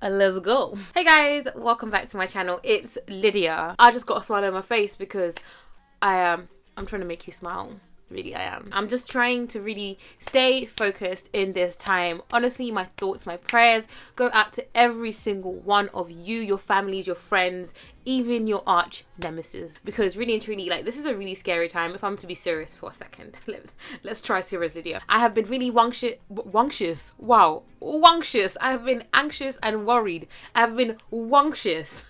Let's go. Hey guys, welcome back to my channel. It's Lydia. I just got a smile on my face because I'm trying to make you smile. Really, I am. I'm just trying to really stay focused in this time. Honestly, my thoughts, my prayers go out to every single one of you, your families, your friends, even your arch nemesis. Because really and truly, like, this is a really scary time. If I'm to be serious for a second, let's try serious, Lydia. I have been really wonkshious. Wow, wonkshious. I have been anxious and worried. I have been wonkshious.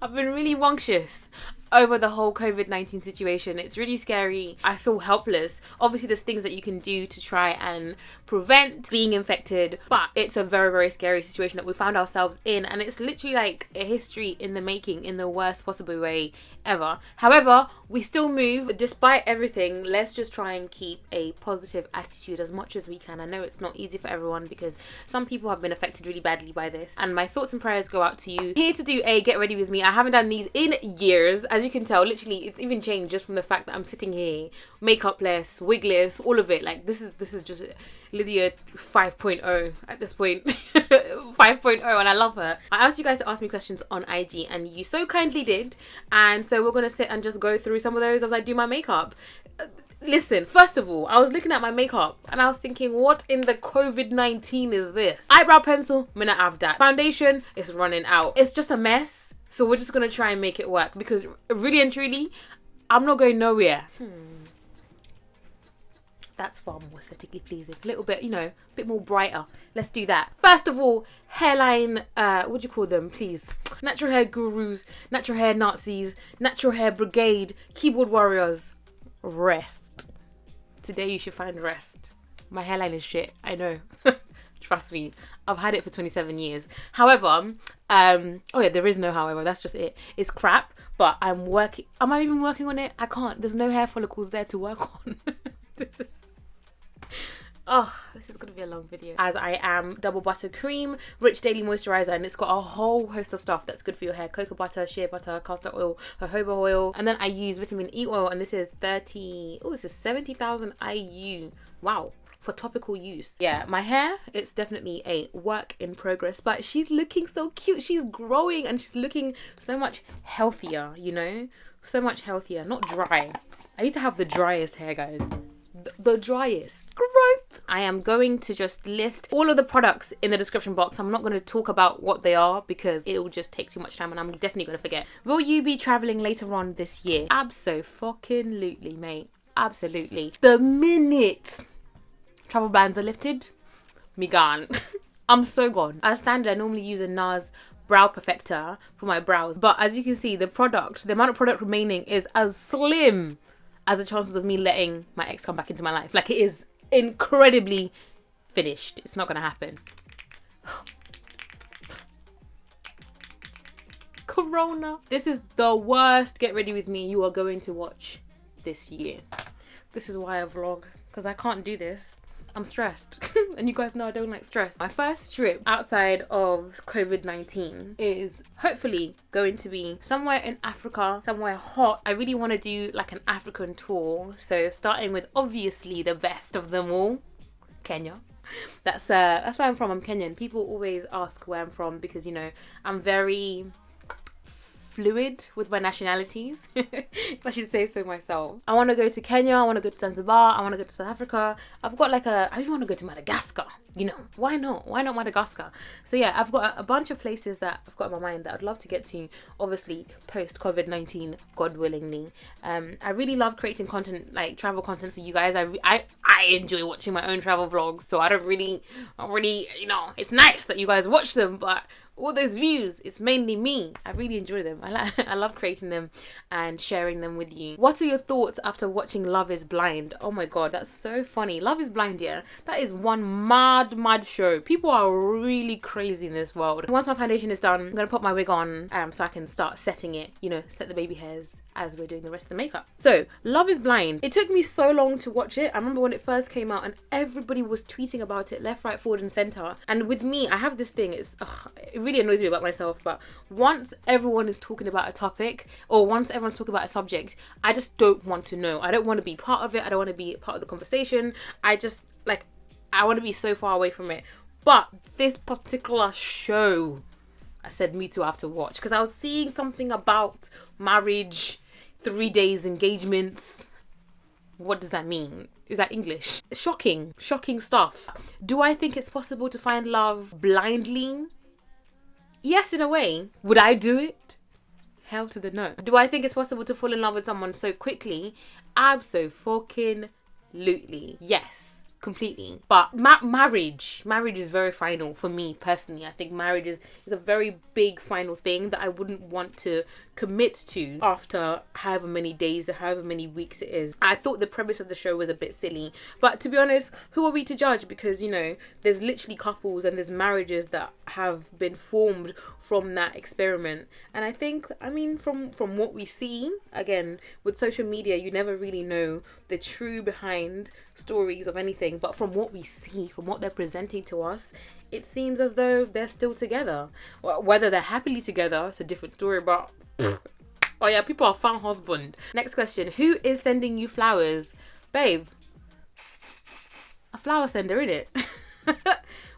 I've been really wonkshious over the whole COVID-19 situation. It's really scary. I feel helpless. Obviously, there's things that you can do to try and prevent being infected, but it's a very, very scary situation that we found ourselves in, and it's literally like a history in the making in the worst possible way ever. However, we still move. Despite everything, let's just try and keep a positive attitude as much as we can. I know it's not easy for everyone because some people have been affected really badly by this, and my thoughts and prayers go out to you. Here to do a get ready with me. I haven't done these in years. As you can tell, literally it's even changed just from the fact that I'm sitting here makeupless, wigless, all of it. Like this is just Lydia 5.0 at this point. 5.0, and I love her. I asked you guys to ask me questions on IG and you so kindly did, and so we're gonna sit and just go through some of those as I do my makeup. Listen, first of all, I was looking at my makeup and I was thinking, what in the COVID-19 is this? Eyebrow pencil, I'm gonna have that. Foundation is running out. It's just a mess. So we're just gonna try and make it work because really and truly, I'm not going nowhere. That's far more aesthetically pleasing. A little bit, you know, a bit more brighter. Let's do that. First of all, hairline, what do you call them, please? Natural hair gurus, natural hair Nazis, natural hair brigade, keyboard warriors. Rest. Today you should find rest. My hairline is shit, I know. Trust me, I've had it for 27 years. However, oh yeah, there is no however, that's just it. It's crap, but I'm working. Am I even working on it? I can't. There's no hair follicles there to work on. This is gonna be a long video. As I am double butter cream, rich daily moisturizer, and it's got a whole host of stuff that's good for your hair. Cocoa butter, shea butter, castor oil, jojoba oil, and then I use vitamin E oil, and this is 70,000 IU. Wow. For topical use. Yeah, my hair, it's definitely a work in progress, but she's looking so cute. She's growing and she's looking so much healthier, you know? So much healthier, not dry. I used to have the driest hair, guys. The driest. Growth. I am going to just list all of the products in the description box. I'm not going to talk about what they are because it will just take too much time and I'm definitely going to forget. Will you be traveling later on this year? Abso-fucking-lutely, mate. Absolutely. The minute travel bans are lifted, me gone. I'm so gone. As standard, I normally use a NARS Brow Perfector for my brows, but as you can see, the amount of product remaining is as slim as the chances of me letting my ex come back into my life. Like, it is incredibly finished. It's not gonna happen. Corona. This is the worst get ready with me you are going to watch this year. This is why I vlog, because I can't do this. I'm stressed. And you guys know I don't like stress. My first trip outside of COVID-19 is hopefully going to be somewhere in Africa, somewhere hot. I really want to do like an African tour. So starting with obviously the best of them all, Kenya. That's where I'm from. I'm Kenyan. People always ask where I'm from because, you know, I'm very fluid with my nationalities, if I should say so myself. I want to go to Kenya, I want to go to Zanzibar, I want to go to South Africa. I've got like I even want to go to Madagascar, you know, why not Madagascar? So yeah, I've got a bunch of places that I've got in my mind that I'd love to get to, obviously post COVID-19, God willingly. I really love creating content, like travel content for you guys. I enjoy watching my own travel vlogs, so I don't really, you know, it's nice that you guys watch them, but all those views, it's mainly me. I really enjoy them. I love creating them and sharing them with you. What are your thoughts after watching Love is Blind? Oh my god, that's so funny. Love is Blind, yeah. That is one mad show. People are really crazy in this world. Once my foundation is done, I'm gonna put my wig on so I can start setting it, you know, set the baby hairs as we're doing the rest of the makeup. So, Love is Blind. It took me so long to watch it. I remember when it first came out and everybody was tweeting about it left, right, forward and center. And with me, I have this thing, it really annoys me about myself, but once everyone is talking about a topic or once everyone's talking about a subject, I just don't want to know. I don't want to be part of it. I don't want to be part of the conversation. I I want to be so far away from it. But this particular show, I said me too, I have to watch, because I was seeing something about marriage, 3 days engagements. What does that mean? Is that English? Shocking stuff. Do I think it's possible to find love blindly? Yes, in a way. Would I do it? Hell to the no. Do I think it's possible to fall in love with someone so quickly? Abso-fucking-lutely. Yes, completely. But marriage is very final for me personally. I think marriage is a very big final thing that I wouldn't want to commit to after however many days or however many weeks it is. I thought the premise of the show was a bit silly, but to be honest, who are we to judge? Because, you know, there's literally couples and there's marriages that have been formed from that experiment. And I think, I mean, from what we see, again, with social media, you never really know the true behind stories of anything, but from what we see, from what they're presenting to us, it seems as though they're still together. Well, whether they're happily together, it's a different story, but oh yeah, people are found husband. Next question. Who is sending you flowers? Babe, a flower sender, innit?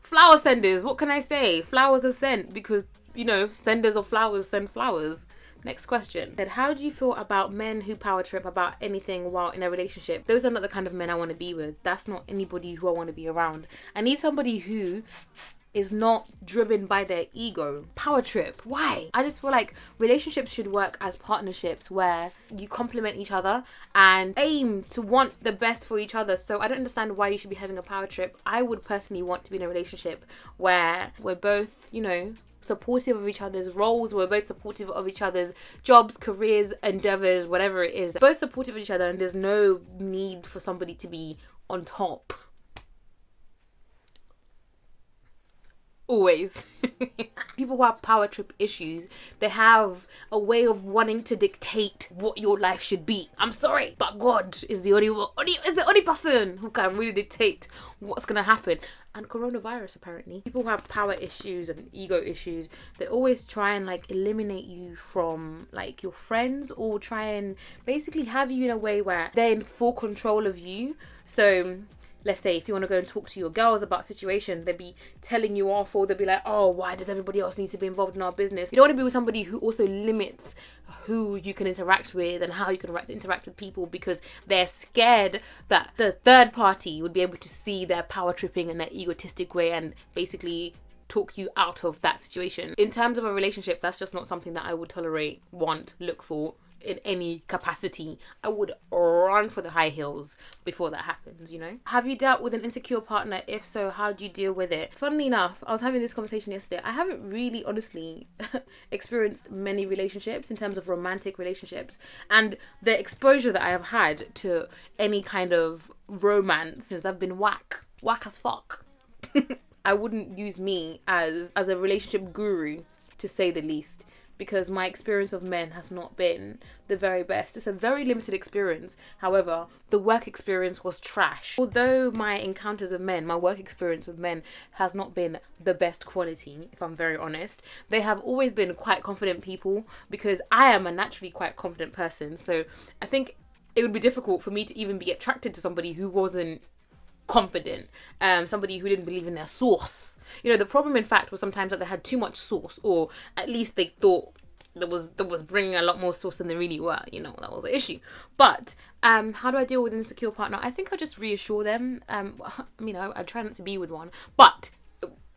Flower senders, what can I say? Flowers are sent because, you know, senders of flowers send flowers. Next question. How do you feel about men who power trip about anything while in a relationship? Those are not the kind of men I want to be with. That's not anybody who I want to be around. I need somebody who is not driven by their ego. Power trip. Why? I just feel like relationships should work as partnerships where you complement each other and aim to want the best for each other. So I don't understand why you should be having a power trip. I would personally want to be in a relationship where we're both, you know, supportive of each other's roles, we're both supportive of each other's jobs, careers, endeavors, whatever it is. Both supportive of each other, and there's no need for somebody to be on top. Always. People who have power trip issues, they have a way of wanting to dictate what your life should be. I'm sorry, but God is the only person who can really dictate what's gonna happen. And coronavirus, apparently. People who have power issues and ego issues, they always try and like eliminate you from like your friends, or try and basically have you in a way where they're in full control of you. So let's say if you want to go and talk to your girls about a situation, they'll be telling you off, or they'll be like, oh, why does everybody else need to be involved in our business? You don't want to be with somebody who also limits who you can interact with and how you can interact with people, because they're scared that the third party would be able to see their power tripping in their egotistic way and basically talk you out of that situation. In terms of a relationship, that's just not something that I would tolerate, want, look for in any capacity. I would run for the high heels before that happens, you know? Have you dealt with an insecure partner? If so, how do you deal with it? Funnily enough, I was having this conversation yesterday. I haven't really, honestly, experienced many relationships in terms of romantic relationships, and the exposure that I have had to any kind of romance has been whack as fuck. I wouldn't use me as a relationship guru, to say the least, because my experience of men has not been the very best. It's a very limited experience. However, the work experience was trash. Although my encounters with men, my work experience with men has not been the best quality, if I'm very honest. They have always been quite confident people, because I am a naturally quite confident person. So I think it would be difficult for me to even be attracted to somebody who wasn't confident, somebody who didn't believe in their sauce. You know, the problem in fact was sometimes that they had too much sauce, or at least they thought that was bringing a lot more sauce than they really were. You know, that was an issue. But how do I deal with an insecure partner? I think I just reassure them. You know, I try not to be with one, but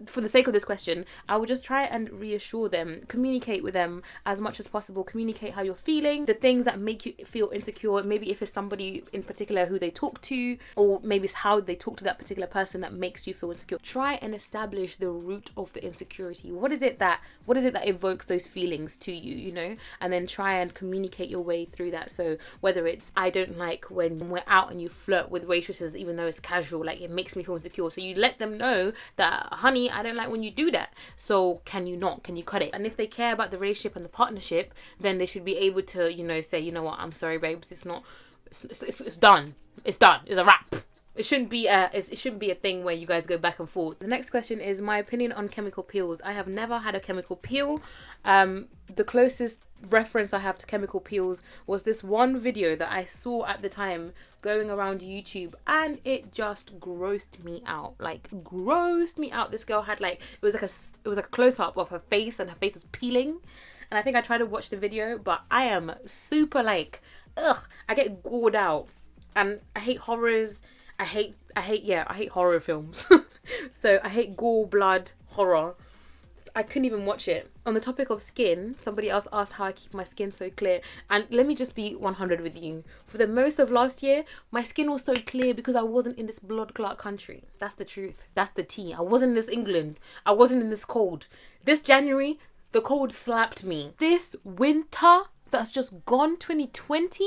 for the sake of this question, I would just try and reassure them, communicate with them as much as possible, communicate how you're feeling, the things that make you feel insecure, maybe if it's somebody in particular who they talk to, or maybe it's how they talk to that particular person that makes you feel insecure. Try and establish the root of the insecurity. What is it that evokes those feelings to you, you know? And then try and communicate your way through that. So whether it's, I don't like when we're out and you flirt with waitresses even though it's casual, like it makes me feel insecure. So you let them know that, honey, I don't like when you do that. So can you cut it? And if they care about the relationship and the partnership, then they should be able to, you know, say, you know what, I'm sorry, babes, it's done. It's done. It's a wrap. It shouldn't be a thing where you guys go back and forth. The next question is my opinion on chemical peels. I have never had a chemical peel. The closest reference I have to chemical peels was this one video that I saw at the time going around YouTube, and it just grossed me out. Like, grossed me out. This girl had like, it was like a close-up of her face, and her face was peeling. And I think I tried to watch the video, but I am super like, ugh, I get gored out. And I hate horrors. I hate horror films. So I hate gore, blood, horror. So I couldn't even watch it. On the topic of skin, somebody else asked how I keep my skin so clear. And let me just be 100 with you. For the most of last year, my skin was so clear because I wasn't in this blood clot country. That's the truth. That's the tea. I wasn't in this England. I wasn't in this cold. This January, the cold slapped me. This winter that's just gone, 2020,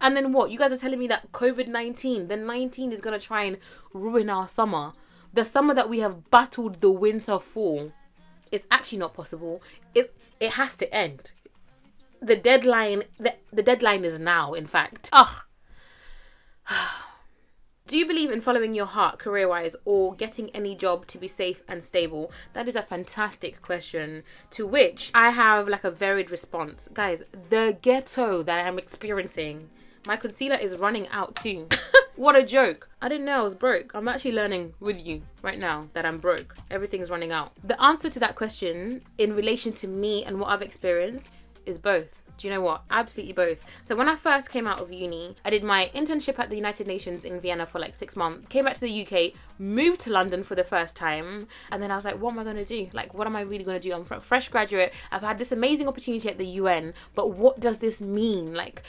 and then what? You guys are telling me that COVID-19, the 19 is going to try and ruin our summer. The summer that we have battled the winter for. It's actually not possible. It has to end. The deadline is now, in fact. Ugh. Do you believe in following your heart career-wise or getting any job to be safe and stable? That is a fantastic question, to which I have like a varied response. Guys, the ghetto that I'm experiencing, my concealer is running out too. What a joke. I didn't know I was broke. I'm actually learning with you right now that I'm broke. Everything's running out. The answer to that question in relation to me and what I've experienced is both. Do you know what? Absolutely both. So when I first came out of uni, I did my internship at the United Nations in Vienna for like 6 months, came back to the UK, moved to London for the first time, and then I was like, what am I going to do? Like, what am I really going to do? I'm a fresh graduate. I've had this amazing opportunity at the UN, but what does this mean? Like,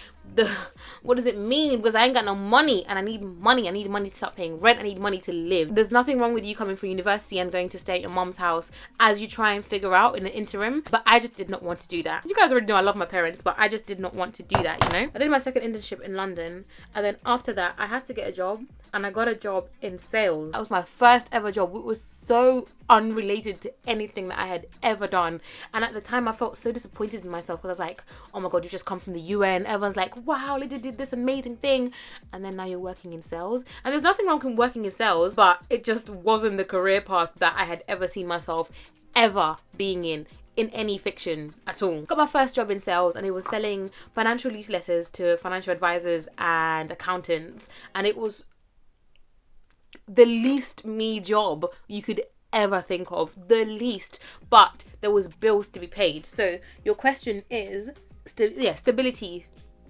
what does it mean? Because I ain't got no money, and I need money. I need money to start paying rent. I need money to live. There's nothing wrong with you coming from university and going to stay at your mom's house as you try and figure out in the interim, but I just did not want to do that. You guys already know I love my parents, but I just did not want to do that, you know? I did my second internship in London, and then after that, I had to get a job, and I got a job in sales. That was my first ever job. It was so unrelated to anything that I had ever done. And at the time, I felt so disappointed in myself because I was like, oh my God, you just come from the UN. Everyone's like, wow, Lydia did this amazing thing. And then now you're working in sales. And there's nothing wrong with working in sales, but it just wasn't the career path that I had ever seen myself ever being in any fiction at all. Got my first job in sales, and it was selling financial letters to financial advisors and accountants. And it was the least me job you could ever think of, the least, but there was bills to be paid. So your question is stability.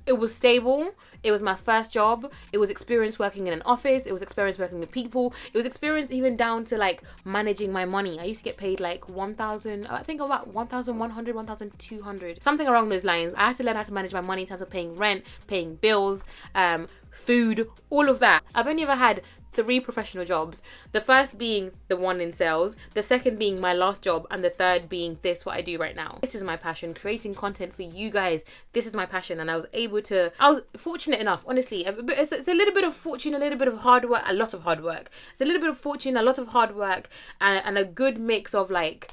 It was stable. It was my first job. It was experience working in an office. It was experience working with people. It was experience even down to like managing my money. I used to get paid like 1,000, I think about 1,100, 1,200, something along those lines. I had to learn how to manage my money in terms of paying rent, paying bills, food, all of that. I've only ever had 3 professional jobs. The first being the one in sales, the second being my last job, and the third being what I do right now. This is my passion, creating content for you guys. This is my passion, and I was fortunate enough, honestly. It's a little bit of fortune, a little bit of hard work, a lot of hard work. It's a little bit of fortune, a lot of hard work, and a good mix of like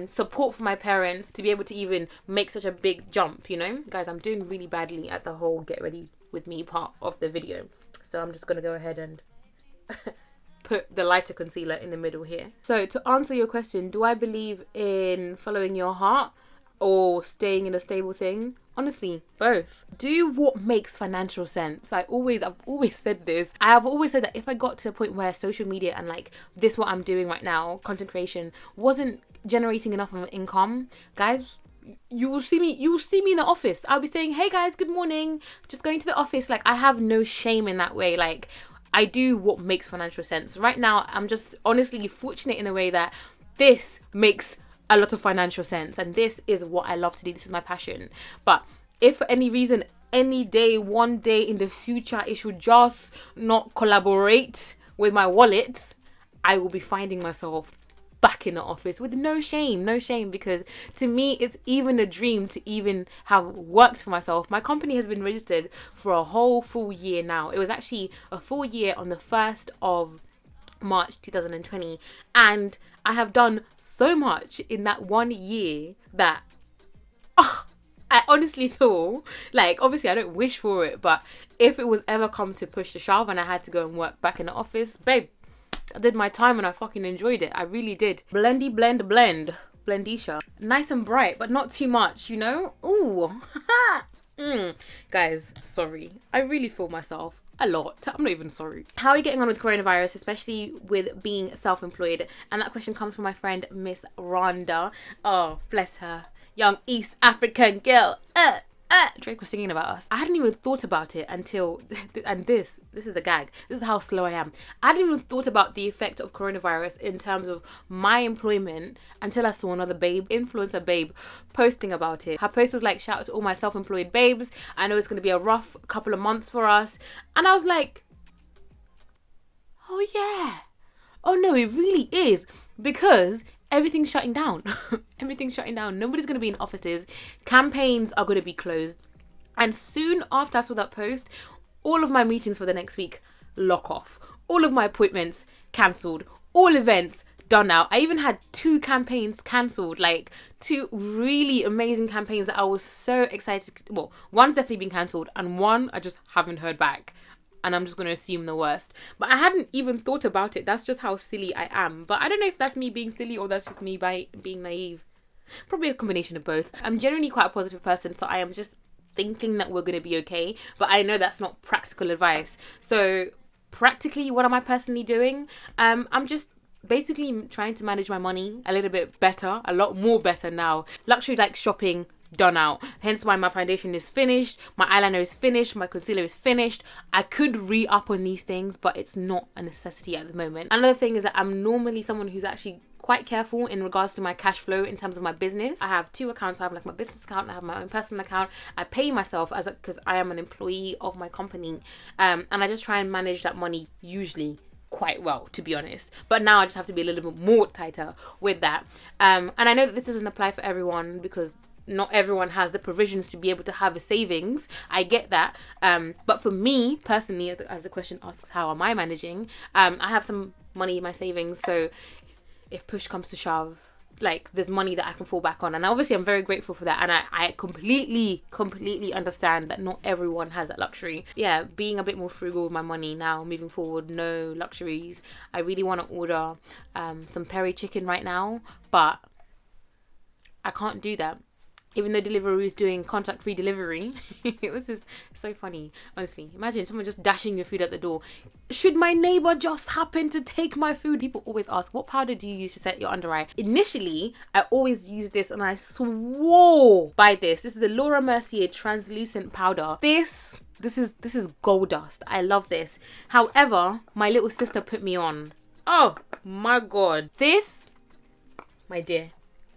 support from my parents to be able to even make such a big jump, you know? Guys, I'm doing really badly at the whole get ready with me part of the video. So I'm just gonna go ahead and put the lighter concealer in the middle here. So to answer your question, do I believe in following your heart or staying in a stable thing? Honestly, both. Do what makes financial sense. I've always said this. I have always said that if I got to a point where social media and like this what I'm doing right now, content creation, wasn't generating enough of an income, guys, you will see me in the office. I'll be saying, hey guys, good morning, just going to the office. Like, I have no shame in that way. Like, I do what makes financial sense. Right now, I'm just honestly fortunate in a way that this makes a lot of financial sense, and this is what I love to do. This is my passion. But if for any reason, any day, one day in the future, it should just not collaborate with my wallet, I will be finding myself back in the office with no shame, because to me, it's even a dream to even have worked for myself. My company has been registered for a whole full year now. It was actually a full year on the 1st of March 2020, and I have done so much in that 1 year that I honestly feel like, obviously I don't wish for it, but if it was ever come to push the shove and I had to go and work back in the office, babe, I did my time and I fucking enjoyed it. I really did. Blendy blend. Blendisha. Nice and bright, but not too much, you know? Ooh. Guys, sorry. I really feel myself. a lot. I'm not even sorry. How are you getting on with coronavirus, especially with being self-employed? And that question comes from my friend Miss Rhonda. Oh, bless her. Young East African girl. Drake was singing about us. I hadn't even thought about it until, and this is the gag. This is how slow I am. I hadn't even thought about the effect of coronavirus in terms of my employment until I saw another influencer babe, posting about it. Her post was like, shout out to all my self-employed babes. I know it's going to be a rough couple of months for us. And I was like, oh yeah. Oh no, it really is. Because everything's shutting down. Everything's shutting down. Nobody's going to be in offices. Campaigns are going to be closed. And soon after I saw that post, all of my meetings for the next week lock off. All of my appointments cancelled. All events done out. I even had 2 campaigns cancelled. Like 2 really amazing campaigns that I was so excited. Well, one's definitely been cancelled and one I just haven't heard back. And I'm just going to assume the worst. But I hadn't even thought about it. That's just how silly I am. But I don't know if that's me being silly or that's just me by being naive. Probably a combination of both. I'm generally quite a positive person, so I am just thinking that we're going to be okay. But I know that's not practical advice. So practically, what am I personally doing? I'm just basically trying to manage my money a little bit better, a lot more better now. Luxury like shopping, done out. Hence why my foundation is finished, my eyeliner is finished, my concealer is finished. I could re-up on these things, but it's not a necessity at the moment. Another thing is that I'm normally someone who's actually quite careful in regards to my cash flow in terms of my business. I have 2 accounts. I have like my business account and I have my own personal account. I pay myself because I am an employee of my company, and I just try and manage that money usually quite well, to be honest. But now I just have to be a little bit more tighter with that. And I know that this doesn't apply for everyone because not everyone has the provisions to be able to have a savings. I get that. But for me personally, as the question asks, how am I managing? I have some money in my savings. So if push comes to shove, like there's money that I can fall back on. And obviously I'm very grateful for that. And I completely understand that not everyone has that luxury. Yeah, being a bit more frugal with my money now, moving forward, no luxuries. I really want to order some peri chicken right now, but I can't do that. Even though Deliveroo is doing contact-free delivery. This is so funny, honestly. Imagine someone just dashing your food at the door. Should my neighbour just happen to take my food? People always ask, what powder do you use to set your under eye? Initially, I always used this and I swore by this. This is the Laura Mercier translucent powder. This is gold dust. I love this. However, my little sister put me on. Oh my God. This, my dear,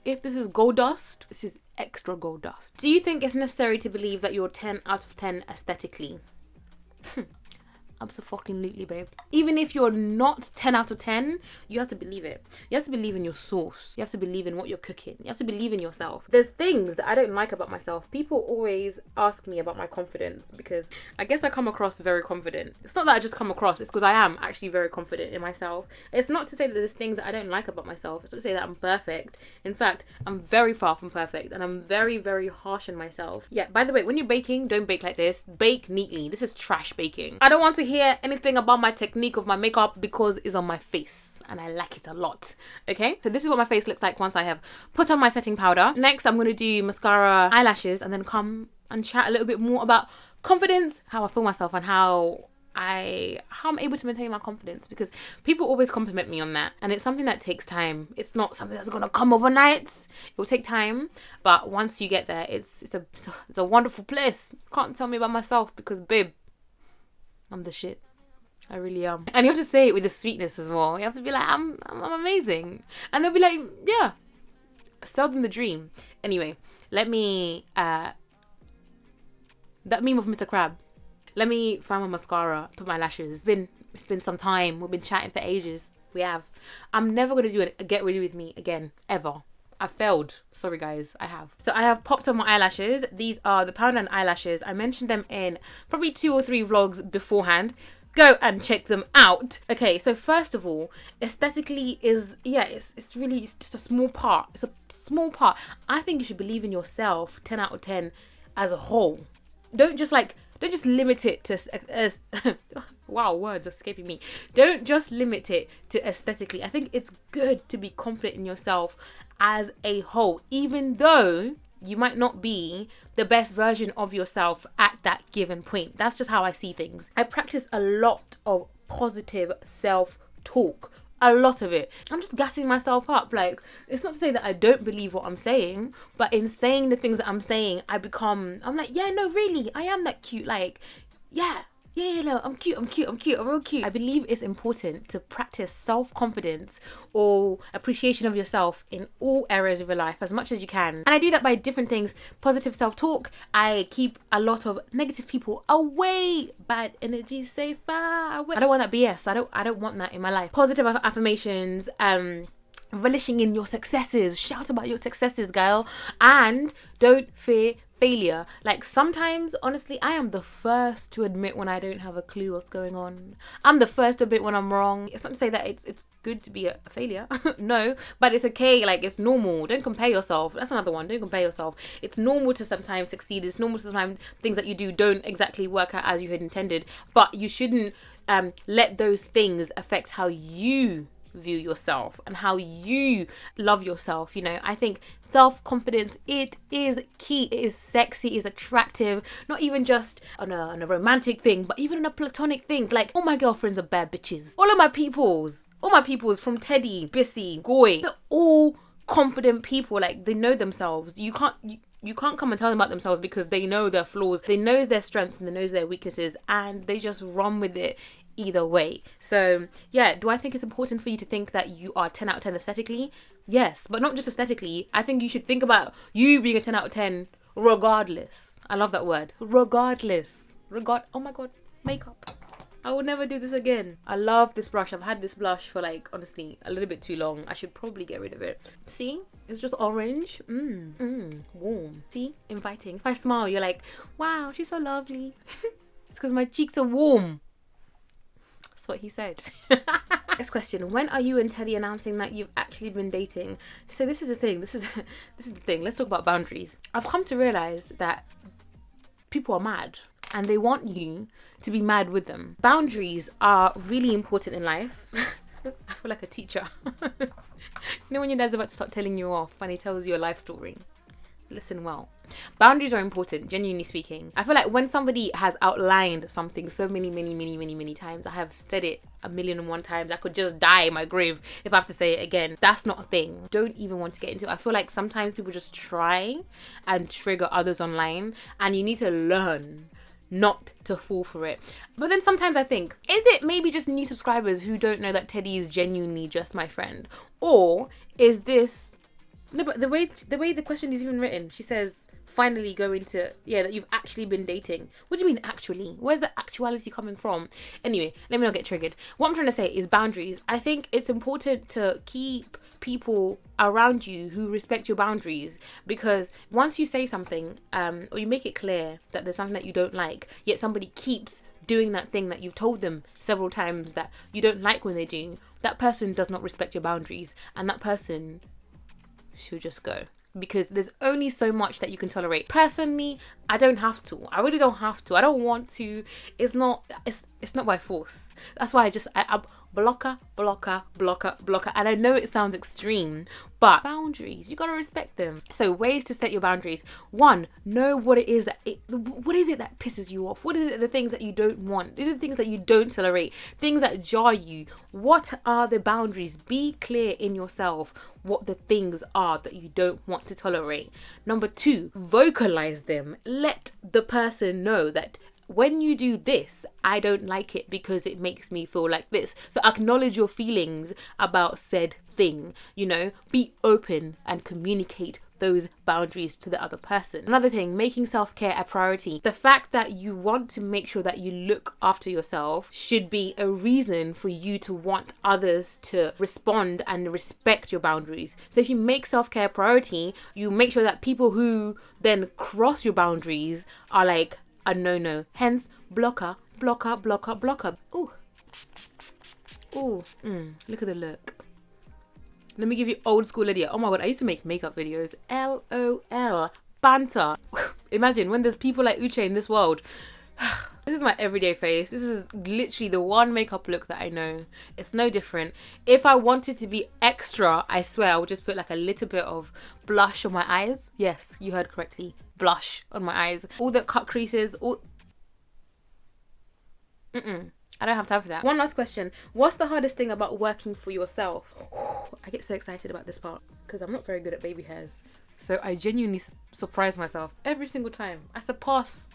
if this is gold dust, this is extra gold dust. Do you think it's necessary to believe that you're 10 out of 10 aesthetically? Absolutely, babe. Even if you're not 10 out of 10, you have to believe it. You have to believe in your sauce. You have to believe in what you're cooking. You have to believe in yourself. There's things that I don't like about myself. People always ask me about my confidence because I guess I come across very confident. It's not that I just come across, it's because I am actually very confident in myself. It's not to say that there's things that I don't like about myself. It's not to say that I'm perfect. In fact, I'm very far from perfect and I'm very, very harsh on myself. Yeah, by the way, when you're baking, don't bake like this. Bake neatly. This is trash baking. I don't want to hear anything about my technique of my makeup because it's on my face and I like it a lot. Okay, so this is what my face looks like once I have put on my setting powder. Next, I'm going to do mascara, eyelashes, and then come and chat a little bit more about confidence, how I feel myself, and how I'm able to maintain my confidence, because people always compliment me on that and it's something that takes time. It's not something that's gonna come overnight. It will take time, but once you get there, it's a wonderful place. Can't tell me about myself because, babe, I'm the shit. I really am. And you have to say it with the sweetness as well. You have to be like, I'm amazing. And they'll be like, yeah, sell them the dream. Anyway, let me, that meme of Mr. Crab. Let me find my mascara, put my lashes. It's been some time. We've been chatting for ages. We have. I'm never going to do a get ready with me again, ever. I failed. Sorry guys, I have. So I have popped on my eyelashes. These are the Poundland eyelashes. I mentioned them in probably 2 or 3 vlogs beforehand. Go and check them out. Okay, so first of all, aesthetically it's just a small part. It's a small part. I think you should believe in yourself 10 out of 10 as a whole. Don't just limit it to as wow, words escaping me. Don't just limit it to aesthetically. I think it's good to be confident in yourself as a whole, even though You might not be the best version of yourself at that given point. That's just how I see things. I practice a lot of positive self-talk. A lot of it. I'm just gassing myself up. Like, it's not to say that I don't believe what I'm saying, but in saying the things that I'm saying, I'm like, yeah, no, really, I am that cute. Like, yeah, no, I'm cute, I'm real cute. I believe it's important to practice self-confidence or appreciation of yourself in all areas of your life as much as you can. And I do that by different things. Positive self-talk. I keep a lot of negative people away. Bad energy, stay far away. I don't want that BS. I don't want that in my life. Positive affirmations, relishing in your successes. Shout about your successes, girl. And don't fear failure. Like, sometimes, honestly, I am the first to admit when I don't have a clue what's going on. I'm the first to admit when I'm wrong. It's not to say that it's good to be a failure. No, but it's okay. Like, it's normal. Don't compare yourself. That's another one. Don't compare yourself. It's normal to sometimes succeed. It's normal to sometimes things that you do don't exactly work out as you had intended, but you shouldn't let those things affect how you view yourself and how you love yourself. You know, I think self-confidence, it is key. It is sexy, it is attractive, not even just on a romantic thing, but even on a platonic thing. Like, all my girlfriends are bad bitches. All my peoples from Teddy, Bissy, Goy, they're all confident people. Like, they know themselves. You can't come and tell them about themselves because they know their flaws, they know their strengths and they know their weaknesses, and they just run with it either way. So yeah, do I think it's important for you to think that you are 10 out of 10 aesthetically? Yes, but not just aesthetically. I think you should think about you being a 10 out of 10 regardless. I love that word. Regardless. Oh my god, makeup. I will never do this again. I love this brush. I've had this blush for, like, honestly, a little bit too long. I should probably get rid of it. See? It's just orange. Warm. See? Inviting. If I smile, you're like, wow, she's so lovely. It's because my cheeks are warm. That's what he said. Next question. When are you and Teddy announcing that you've actually been dating? So this is the thing. This is the thing. Let's talk about boundaries. I've come to realize that people are mad and they want you to be mad with them. Boundaries are really important in life. I feel like a teacher. You know when your dad's about to start telling you off and he tells you a life story? Listen well. Boundaries are important, genuinely speaking. I feel like when somebody has outlined something so many times, I have said it 1,000,001 times, I could just die in my grave if I have to say it again. That's not a thing. Don't even want to get into it. I feel like sometimes people just try and trigger others online, and you need to learn not to fall for it. But then sometimes I think, is it maybe just new subscribers who don't know that Teddy is genuinely just my friend? Or is this... No, but the way the question is even written, she says, finally go into, that you've actually been dating. What do you mean actually? Where's the actuality coming from? Anyway, let me not get triggered. What I'm trying to say is boundaries. I think it's important to keep people around you who respect your boundaries, because once you say something or you make it clear that there's something that you don't like, yet somebody keeps doing that thing that you've told them several times that you don't like when they do, that person does not respect your boundaries, and that person should just go, because there's only so much that you can tolerate. Personally, I don't have to. I really don't have to. I don't want to. It's not by force. That's why I blocker. And I know it sounds extreme, but boundaries, you gotta respect them. So ways to set your boundaries. 1, know what it is that pisses you off. What is it, the things that you don't want? These are the things that you don't tolerate, things that jar you. What are the boundaries? Be clear in yourself what the things are that you don't want to tolerate. Number 2, vocalize them. Let the person know that when you do this, I don't like it because it makes me feel like this. So acknowledge your feelings about said thing, be open and communicate those boundaries to the other person. Another thing, making self-care a priority. The fact that you want to make sure that you look after yourself should be a reason for you to want others to respond and respect your boundaries. So if you make self-care a priority, you make sure that people who then cross your boundaries are like a no-no. Hence, blocker. Ooh, look at the look. Let me give you old school Lydia. Oh my god, I used to make makeup videos. LOL. Banter. Imagine when there's people like Uche in this world. This is my everyday face. This is literally the one makeup look that I know. It's no different. If I wanted to be extra, I swear I would just put like a little bit of blush on my eyes. Yes, you heard correctly. Blush on my eyes. All the cut creases, all... I don't have time for that. One last question. What's the hardest thing about working for yourself? I get so excited about this part because I'm not very good at baby hairs. So I genuinely surprise myself every single time. I surpass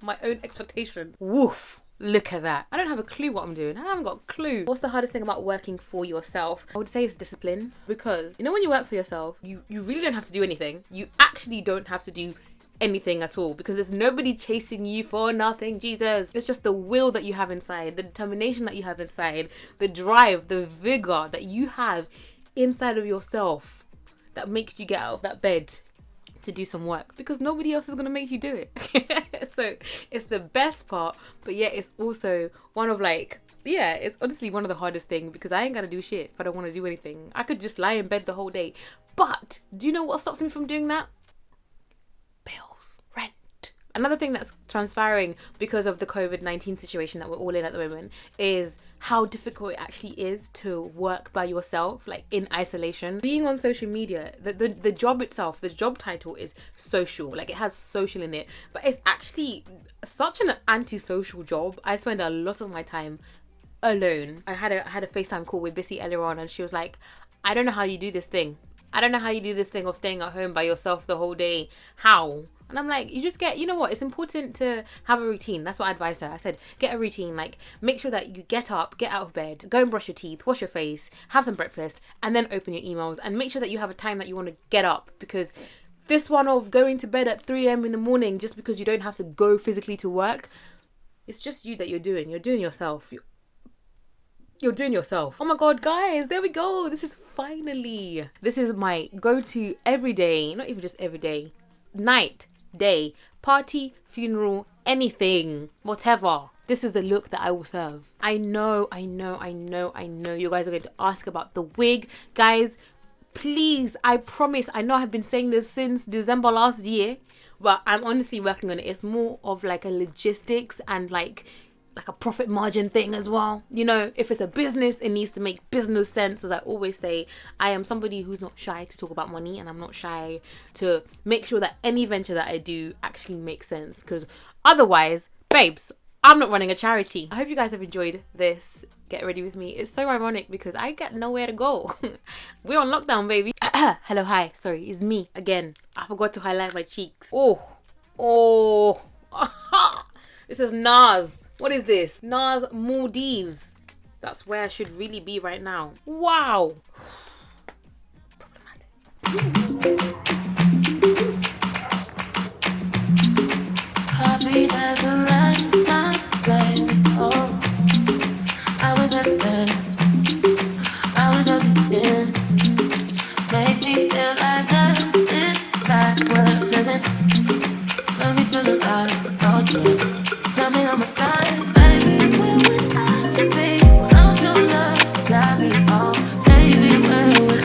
my own expectations. Woof. Look at that. I don't have a clue what I'm doing. I haven't got a clue. What's the hardest thing about working for yourself? I would say it's discipline. Because, you know, when you work for yourself, you really don't have to do anything. You actually don't have to do anything at all, because there's nobody chasing you for nothing. Jesus, it's just the will that you have inside, the determination that you have inside, the drive, the vigor that you have inside of yourself that makes you get out of that bed to do some work, because nobody else is going to make you do it. So it's the best part, but yet it's also one of like, yeah, it's honestly one of the hardest things, because I ain't gonna do shit if I don't want to do anything. I could just lie in bed the whole day. But do you know what stops me from doing that? Bills, rent. Another thing that's transpiring because of the COVID-19 situation that we're all in at the moment is how difficult it actually is to work by yourself, like in isolation. Being on social media, the job itself, the job title is social, like it has social in it, but it's actually such an antisocial job. I spend a lot of my time alone. I had a FaceTime call with Bissy earlier on, and she was like, I don't know how you do this thing. I don't know how you do this thing of staying at home by yourself the whole day. How? And I'm like, you just get, you know what? It's important to have a routine. That's what I advised her. I said, get a routine. Like, make sure that you get up, get out of bed, go and brush your teeth, wash your face, have some breakfast, and then open your emails. And make sure that you have a time that you want to get up, because this one of going to bed at 3 a.m. in the morning just because you don't have to go physically to work, it's just you that you're doing. You're doing yourself. You're doing yourself. Oh my god, guys, there we go. This is my go-to every day, not even just every day, night, day, party, funeral, anything, whatever. This is the look that I will serve. I know you guys are going to ask about the wig. Guys, please, I promise, I know I've been saying this since December last year, but I'm honestly working on it. It's more of like a logistics and like a profit margin thing as well. You know, if it's a business, it needs to make business sense. As I always say, I am somebody who's not shy to talk about money, and I'm not shy to make sure that any venture that I do actually makes sense, because otherwise, babes, I'm not running a charity. I hope you guys have enjoyed this Get Ready With Me. It's so ironic because I got nowhere to go. We're on lockdown, baby. Hello, hi. Sorry, it's me again. I forgot to highlight my cheeks. Oh. This is NARS. What is this? NARS Maldives. That's where I should really be right now. Wow. Problematic. Coffee at the right time, baby. Oh, I was at the end. I was at the end. Make me feel like that. This life we're living. Let me feel alive. Oh yeah. Tell me I'm a sign.